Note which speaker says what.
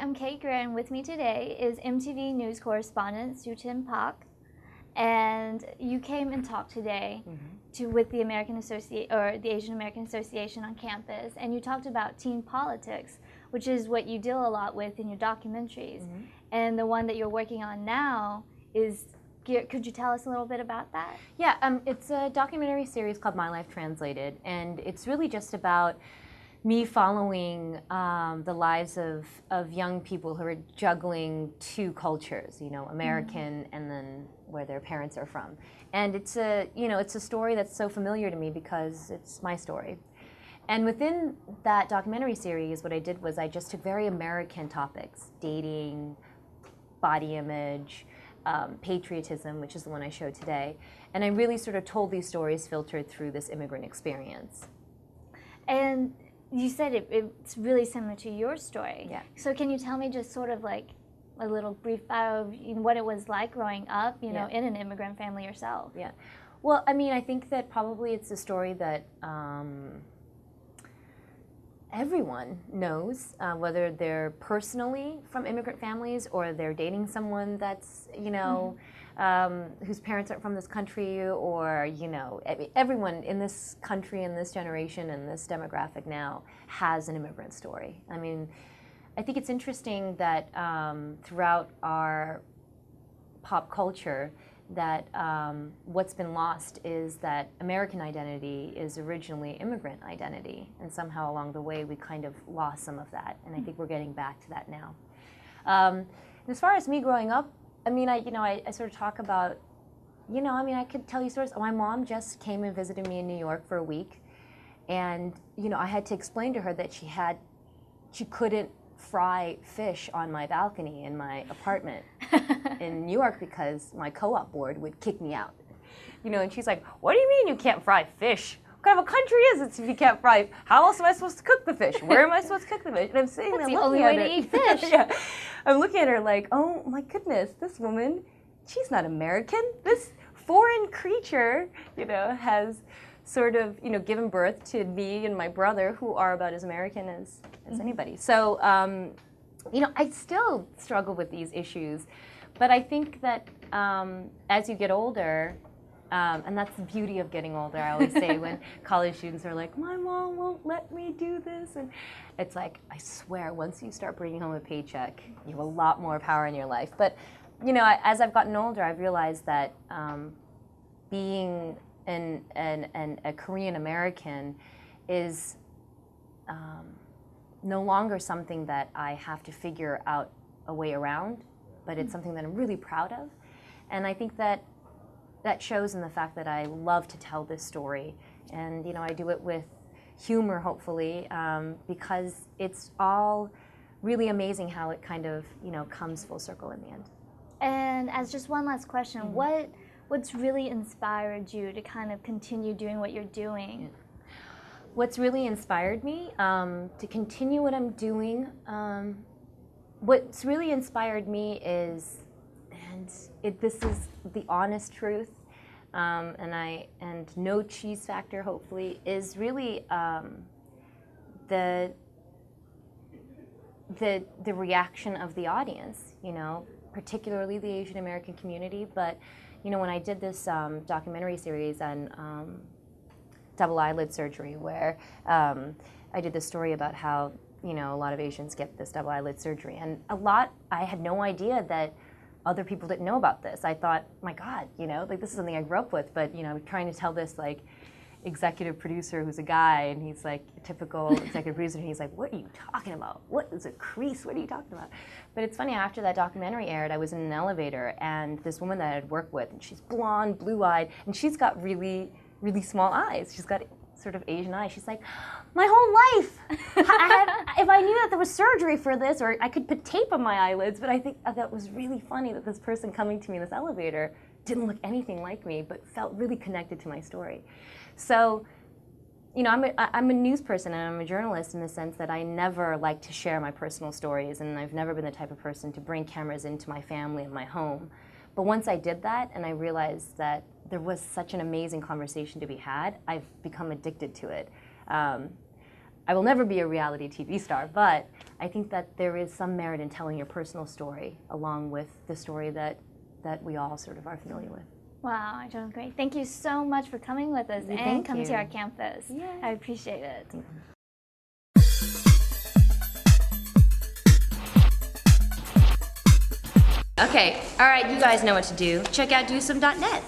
Speaker 1: I'm Kate Greer, and with me today is MTV news correspondent SuChin Pak. And you came and talked today with the the Asian American Association on campus, and you talked about teen politics, which is what you deal a lot with in your documentaries. And the one that you're working on now is, could you tell us a little bit about that?
Speaker 2: Yeah, it's a documentary series called My Life Translated, and it's really just about me following the lives of young people who are juggling two cultures, you know, American and then where their parents are from. And it's a story that's so familiar to me because it's my story. And within that documentary series, what I did was I just took very American topics: dating, body image, patriotism, which is the one I showed today. And I really sort of told these stories filtered through this immigrant experience.
Speaker 1: And you said it's really similar to your story.
Speaker 2: Yeah.
Speaker 1: So can you tell me just sort of like a little brief bio of what it was like growing up, you know, in an immigrant family yourself?
Speaker 2: Yeah. Well, I mean, I think that probably it's a story that everyone knows, whether they're personally from immigrant families or they're dating someone that's, you know, whose parents aren't from this country, or, you know, everyone in this country, in this generation, in this demographic now has an immigrant story. I mean, I think it's interesting that throughout our pop culture that what's been lost is that American identity is originally immigrant identity, and somehow along the way we kind of lost some of that, and I think we're getting back to that now. As far as me growing up, I mean, I sort of talk about, you know, I mean, I could tell you stories. My mom just came and visited me in New York for a week, and, you know, I had to explain to her that she couldn't fry fish on my balcony in my apartment in New York because my co-op board would kick me out. You know, and she's like, "What do you mean you can't fry fish? What kind of a country is it if you can't fry? How else am I supposed to cook the fish? Where am I supposed to cook the fish?" And I'm sitting there looking at her.
Speaker 1: That's the only way to eat fish.
Speaker 2: Yeah. I'm looking at her like, oh my goodness, this woman, she's not American. This foreign creature, you know, has sort of, you know, given birth to me and my brother, who are about as American as anybody. So, you know, I still struggle with these issues, but I think that as you get older, and that's the beauty of getting older, I always say when college students are like, "My mom won't let me do this," and it's like, I swear, once you start bringing home a paycheck, you have a lot more power in your life. But, you know, as I've gotten older, I've realized that being a Korean American is no longer something that I have to figure out a way around, but it's something that I'm really proud of. And I think that shows in the fact that I love to tell this story. And, you know, I do it with humor, hopefully, because it's all really amazing how it kind of, you know, comes full circle in the end.
Speaker 1: And as just one last question, what's really inspired you to kind of continue doing what you're doing?
Speaker 2: Yeah. What's really inspired me to continue what I'm doing, what's really inspired me is, this is the honest truth, and no cheese factor, hopefully, is really the reaction of the audience, you know, particularly the Asian American community. But, you know, when I did this documentary series on double eyelid surgery, where I did this story about how, you know, a lot of Asians get this double eyelid surgery, and I had no idea that other people didn't know about this. I thought, my God, you know, like, this is something I grew up with, but, you know, I'm trying to tell this, like, executive producer who's a guy, and he's like a typical executive producer, and he's like, "What are you talking about? What is a crease? What are you talking about?" But it's funny, after that documentary aired, I was in an elevator, and this woman that I'd worked with, and she's blonde, blue-eyed, and she's got really, really small eyes. She's got sort of Asian eyes. She's like, "My whole life, if I knew that there was surgery for this, or I could put tape on my eyelids." But I think that was really funny that this person coming to me in this elevator didn't look anything like me, but felt really connected to my story. So, you know, I'm a news person, and I'm a journalist in the sense that I never like to share my personal stories, and I've never been the type of person to bring cameras into my family and my home. But once I did that, and I realized that there was such an amazing conversation to be had, I've become addicted to it. I will never be a reality TV star, but I think that there is some merit in telling your personal story along with the story that we all sort of are familiar with.
Speaker 1: Wow, I don't agree. Thank you so much for coming with us and coming to our campus.
Speaker 2: Yay.
Speaker 1: I appreciate it.
Speaker 2: Okay, all right, you guys know what to do. Check out dosome.net.